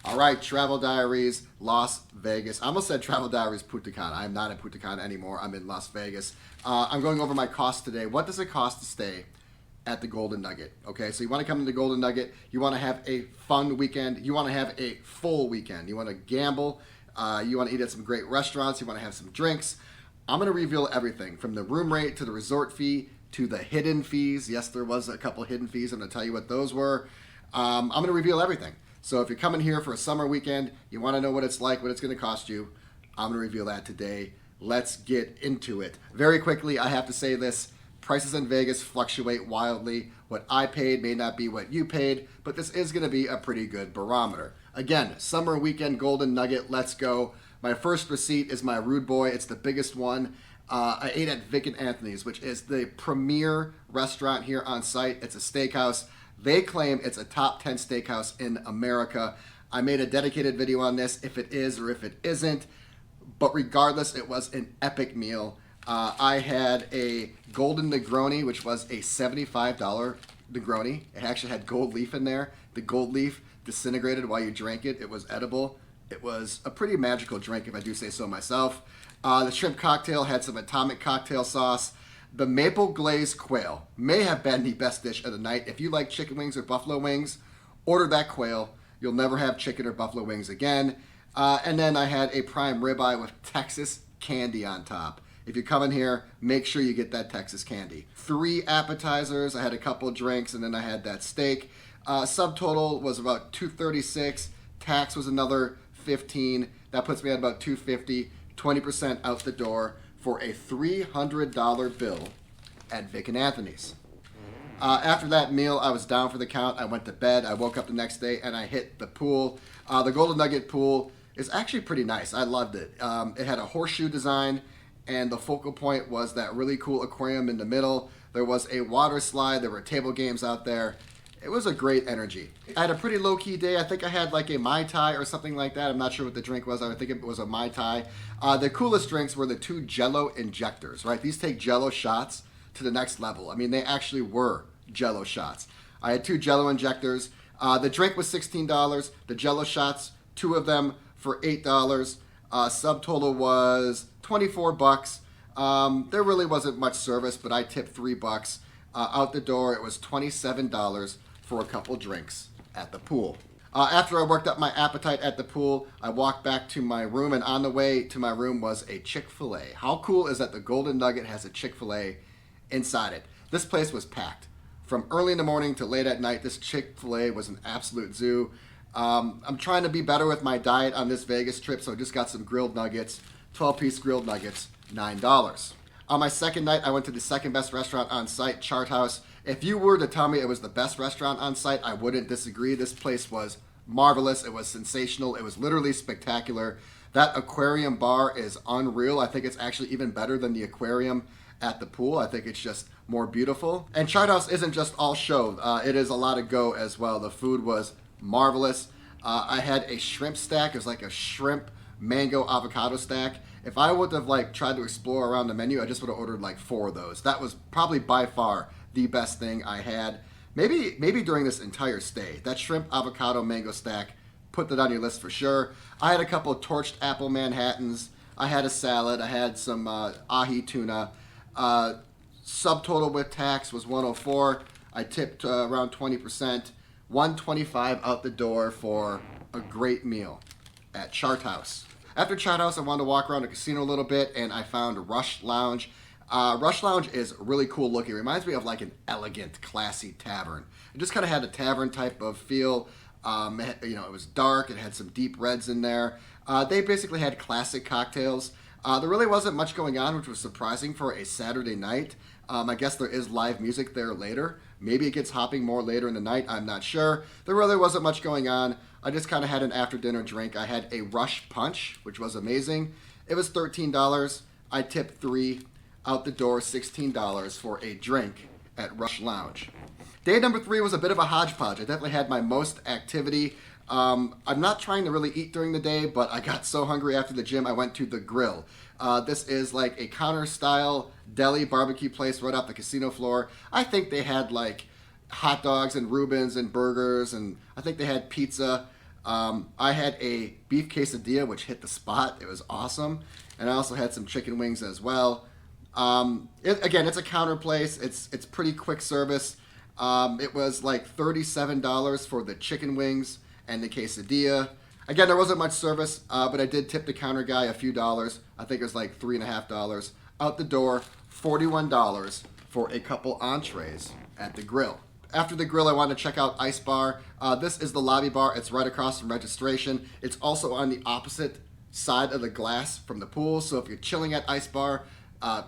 All right, Travel Diaries, Las Vegas. I almost said Travel Diaries Punta Cana. I'm not in Punta Cana anymore. I'm in Las Vegas. I'm going over my cost today. What does it cost to stay at the Golden Nugget? Okay, so you want to come to the Golden Nugget. You want to have a fun weekend. You want to have a full weekend. You want to gamble. You want to eat at some great restaurants. You want to have some drinks. I'm going to reveal everything from the room rate to the resort fee to the hidden fees. Yes, there was a couple hidden fees. I'm going to tell you what those were. I'm going to reveal everything. So if you're coming here for a summer weekend, you want to know what it's like, what it's going to cost you, I'm going to reveal that today. Let's get into it. Very quickly, I have to say this. Prices in Vegas fluctuate wildly. What I paid may not be what you paid, but this is going to be a pretty good barometer. Again, summer weekend Golden Nugget, let's go. My first receipt is my Rude Boy. It's the biggest one. I ate at Vic and Anthony's, which is the premier restaurant here on site. It's a steakhouse. They claim it's a top 10 steakhouse in America. I made a dedicated video on this, if it is or if it isn't. But regardless, it was an epic meal. I had a Golden Negroni, which was a $75 Negroni. It actually had gold leaf in there. The gold leaf disintegrated while you drank it. It was edible. It was a pretty magical drink, if I do say so myself. The shrimp cocktail had some atomic cocktail sauce. The maple glazed quail may have been the best dish of the night. If you like chicken wings or buffalo wings, order that quail. You'll never have chicken or buffalo wings again. And then I had a prime ribeye with Texas candy on top. If you come in here, make sure you get that Texas candy. 3 appetizers. I had a couple drinks, and then I had that steak. Subtotal was about $236. Tax was another $15. That puts me at about $250. 20% out the door for a $300 bill at Vic and Anthony's. After that meal, I was down for the count. I went to bed. I woke up the next day and I hit the pool. The Golden Nugget pool is actually pretty nice. I loved it. It had a horseshoe design, and the focal point was that really cool aquarium in the middle. There was a water slide. There were table games out there. It was a great energy. I had a pretty low-key day. I think I had like a Mai Tai or something like that. I'm not sure what the drink was. I think it was a Mai Tai. The coolest drinks were the 2 Jello injectors, right? These take Jello shots to the next level. I mean, they actually were Jello shots. I had 2 Jello injectors. The drink was $16. The Jello shots, 2 of them for $8. Subtotal was $24. There really wasn't much service, but I tipped $3. Out the door, it was $27 for a couple drinks at the pool. After I worked up my appetite at the pool, I walked back to my room, and on the way to my room was a Chick-Fil-A. How cool is that the Golden Nugget has a Chick-Fil-A inside it? This place was packed. From early in the morning to late at night, this Chick-Fil-A was an absolute zoo. I'm trying to be better with my diet on this Vegas trip, so I just got some grilled nuggets, 12-piece grilled nuggets, $9. On my second night, I went to the second best restaurant on site, Chart House. If you were to tell me it was the best restaurant on site, I wouldn't disagree. This place was marvelous. It was sensational. It was literally spectacular. That aquarium bar is unreal. I think it's actually even better than the aquarium at the pool. I think it's just more beautiful. And Chart House isn't just all show. It is a lot of go as well. The food was marvelous. I had a shrimp stack. It was like a shrimp mango avocado stack. If I would have tried to explore around the menu, I just would have ordered 4 of those. That was probably by far the best thing I had. Maybe during this entire stay. That shrimp avocado mango stack, put that on your list for sure. I had a couple of torched apple Manhattans. I had a salad. I had some ahi tuna. Subtotal with tax was $104. I tipped around 20%. $125 out the door for a great meal at Chart House. After Chart House, I wanted to walk around the casino a little bit, and I found Rush Lounge. Rush Lounge is really cool looking. It reminds me of an elegant, classy tavern. It just kind of had a tavern type of feel. It was dark. It had some deep reds in there. They basically had classic cocktails. There really wasn't much going on, which was surprising for a Saturday night. I guess there is live music there later. Maybe it gets hopping more later in the night. I'm not sure. There really wasn't much going on. I just kind of had an after-dinner drink. I had a Rush Punch, which was amazing. It was $13. I tipped $3. Out the door, $16 for a drink at Rush Lounge. Day number 3 was a bit of a hodgepodge. I definitely had my most activity. I'm not trying to really eat during the day, but I got so hungry after the gym, I went to the Grille. This is like a counter-style deli barbecue place right off the casino floor. I think they had hot dogs and Reubens and burgers, and I think they had pizza. I had a beef quesadilla, which hit the spot. It was awesome. And I also had some chicken wings as well. Again, it's a counter place. It's pretty quick service. It was like $37 for the chicken wings and the quesadilla. Again, there wasn't much service, but I did tip the counter guy a few dollars. I think it was like $3.50. Out the door, $41 for a couple entrees at the Grille. After the Grille, I wanted to check out Ice Bar. This is the lobby bar. It's right across from registration. It's also on the opposite side of the glass from the pool. So if you're chilling at Ice Bar,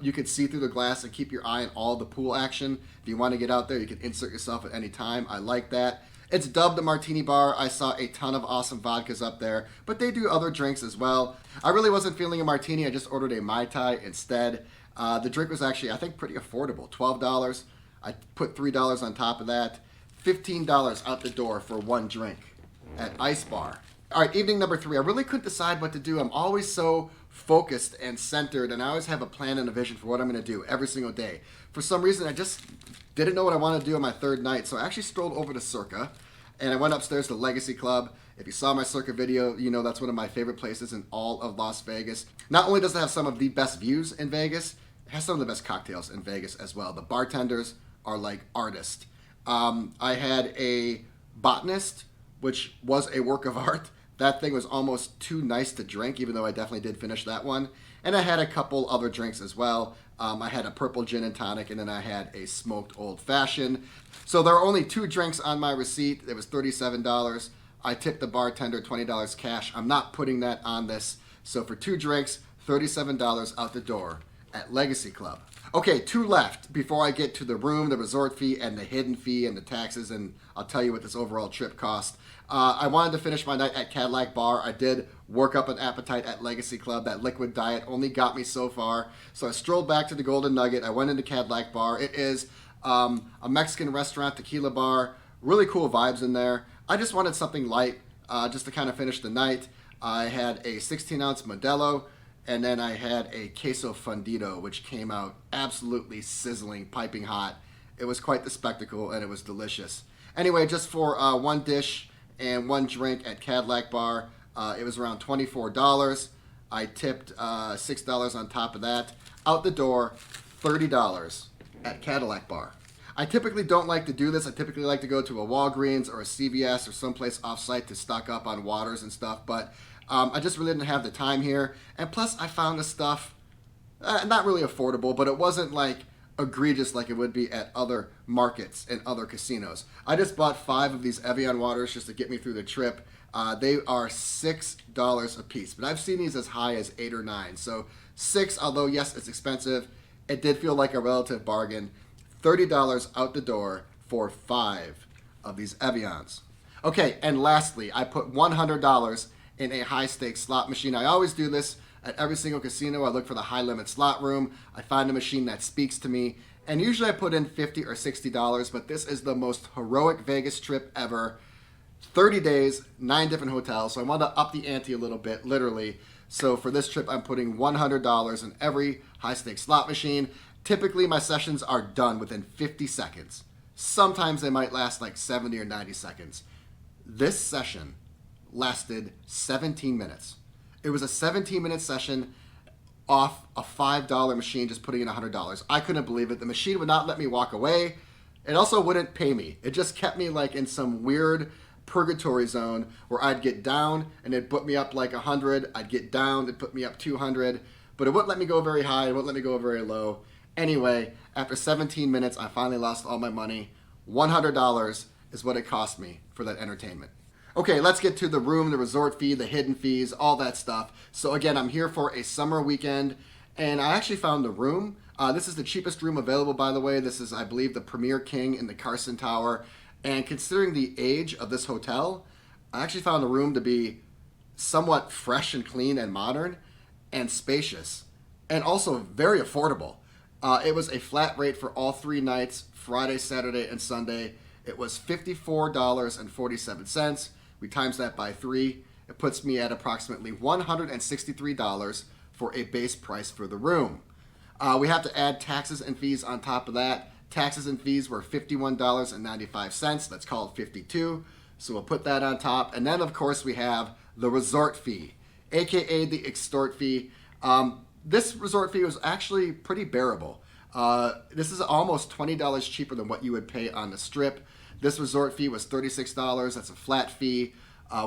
you can see through the glass and keep your eye on all the pool action. If you want to get out there, you can insert yourself at any time. I like that. It's dubbed the Martini Bar. I saw a ton of awesome vodkas up there, but they do other drinks as well. I really wasn't feeling a martini. I just ordered a Mai Tai instead. The drink was actually, I think, pretty affordable, $12. I put $3 on top of that. $15 out the door for one drink at Ice Bar. All right, evening number 3. I really couldn't decide what to do. I'm always so focused and centered, and I always have a plan and a vision for what I'm going to do every single day. For some reason, I just didn't know what I wanted to do on my third night, so I actually strolled over to Circa, and I went upstairs to Legacy Club. If you saw my Circa video, you know that's one of my favorite places in all of Las Vegas. Not only does it have some of the best views in Vegas, it has some of the best cocktails in Vegas as well. The bartenders are like artists. I had a botanist, which was a work of art. That thing was almost too nice to drink, even though I definitely did finish that one. And I had a couple other drinks as well. I had a purple gin and tonic, and then I had a smoked old fashioned. So there are only 2 drinks on my receipt. It was $37. I tipped the bartender $20 cash. I'm not putting that on this. So for 2 drinks, $37 out the door at Legacy Club. Okay, 2 left before I get to the room, the resort fee, and the hidden fee and the taxes, and I'll tell you what this overall trip cost. I wanted to finish my night at Cadillac Bar. I did work up an appetite at Legacy Club. That liquid diet only got me so far. So I strolled back to the Golden Nugget. I went into Cadillac Bar. It is a Mexican restaurant, tequila bar. Really cool vibes in there. I just wanted something light just to kind of finish the night. I had a 16-ounce Modelo, and then I had a queso fundido, which came out absolutely sizzling, piping hot. It was quite the spectacle, and it was delicious. Anyway, just for 1 dish and 1 drink at Cadillac Bar, it was around $24. I tipped $6 on top of that. Out the door, $30 at Cadillac Bar. I typically don't like to do this. I typically like to go to a Walgreens or a CVS or someplace off-site to stock up on waters and stuff, but I just really didn't have the time here. And plus, I found the stuff not really affordable, but it wasn't like egregious like it would be at other markets and other casinos. I just bought 5 of these Evian waters just to get me through the trip. They are $6 a piece, but I've seen these as high as 8 or 9. So 6, although yes, it's expensive, it did feel like a relative bargain. $30 out the door for 5 of these Evians. Okay, and lastly, I put $100 in a high-stakes slot machine. I always do this at every single casino. I look for the high-limit slot room. I find a machine that speaks to me, and usually I put in $50 or $60, but this is the most heroic Vegas trip ever. 30 days, 9 different hotels, so I wanted to up the ante a little bit, literally. So for this trip, I'm putting $100 in every high-stakes slot machine. Typically, my sessions are done within 50 seconds. Sometimes they might last like 70 or 90 seconds. This session lasted 17 minutes. It was a 17-minute session off a $5 machine, just putting in $100. I couldn't believe it. The machine would not let me walk away. It also wouldn't pay me. It just kept me like in some weird purgatory zone where I'd get down and it'd put me up like 100. I'd get down, it'd put me up 200. But it wouldn't let me go very high. It wouldn't let me go very low. Anyway, after 17 minutes, I finally lost all my money. $100 is what it cost me for that entertainment. Okay, let's get to the room, the resort fee, the hidden fees, all that stuff. So again, I'm here for a summer weekend, and I actually found the room. This is the cheapest room available, by the way. This is, I believe, the Premier King in the Carson Tower. And considering the age of this hotel, I actually found the room to be somewhat fresh and clean and modern and spacious, and also very affordable. It was a flat rate for all 3 nights, Friday, Saturday, and Sunday. It was $54.47. We times that by 3. It puts me at approximately $163 for a base price for the room. We have to add taxes and fees on top of that. Taxes and fees were $51.95. Let's call it $52. So we'll put that on top. And then, of course, we have the resort fee, aka the extort fee. This resort fee was actually pretty bearable. This is almost $20 cheaper than what you would pay on the Strip. This resort fee was $36. That's a flat fee.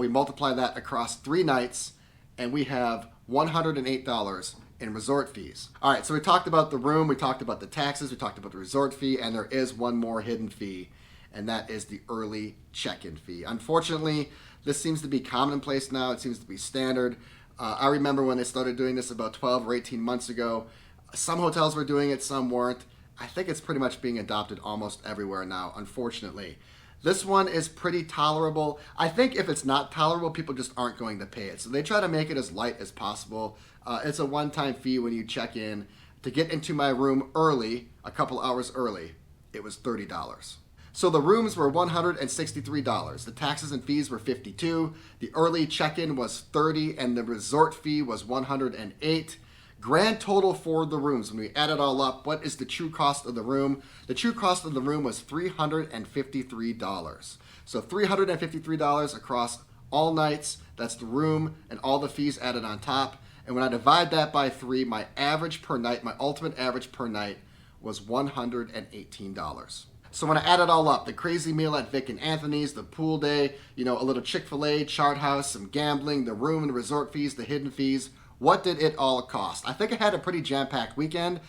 We multiply that across 3 nights, and we have $108 in resort fees. All right, so we talked about the room, we talked about the taxes, we talked about the resort fee, and there is one more hidden fee, and that is the early check-in fee. Unfortunately, this seems to be commonplace now. It seems to be standard. I remember when they started doing this about 12 or 18 months ago. Some hotels were doing it, some weren't. I think it's pretty much being adopted almost everywhere now, unfortunately. This one is pretty tolerable. I think if it's not tolerable, people just aren't going to pay it. So they try to make it as light as possible. It's a one-time fee when you check in. To get into my room early, a couple hours early, it was $30. So the rooms were $163. The taxes and fees were $52. The early check-in was $30, and the resort fee was $108. Grand total for the rooms, when we add it all up, what is the true cost of the room? The true cost of the room was $353. So $353 across all nights. That's the room and all the fees added on top. And when I divide that by 3, my average per night, my ultimate average per night was $118. So when I add it all up, the crazy meal at Vic and Anthony's, the pool day, a little Chick-Fil-A, Chart House, some gambling, the room and resort fees, the hidden fees, what did it all cost? I think I had a pretty jam-packed weekend.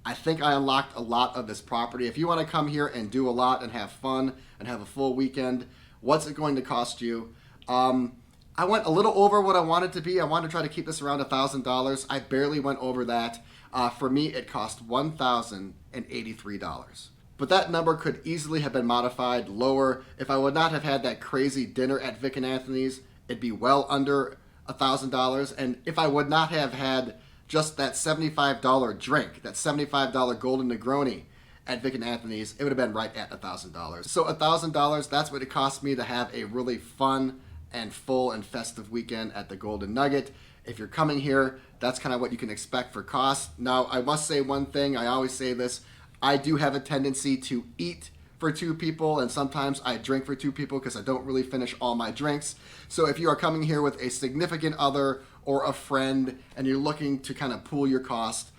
I think I unlocked a lot of this property. If you want to come here and do a lot and have fun and have a full weekend, what's it going to cost you? I went a little over what I wanted to be. I wanted to try to keep this around $1,000. I barely went over that. For me, it cost $1,083. But that number could easily have been modified lower. If I would not have had that crazy dinner at Vic and Anthony's, it'd be well under $1,000. And if I would not have had just that $75 drink, that $75 Golden Negroni at Vic and Anthony's, it would have been right at $1,000. So $1,000, that's what it cost me to have a really fun and full and festive weekend at the Golden Nugget. If you're coming here, that's kind of what you can expect for cost. Now, I must say one thing. I always say this. I do have a tendency to eat for 2 people, and sometimes I drink for 2 people because I don't really finish all my drinks. So if you are coming here with a significant other or a friend and you're looking to kind of pool your cost,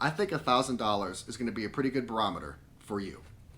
I think $1,000 is going to be a pretty good barometer for you.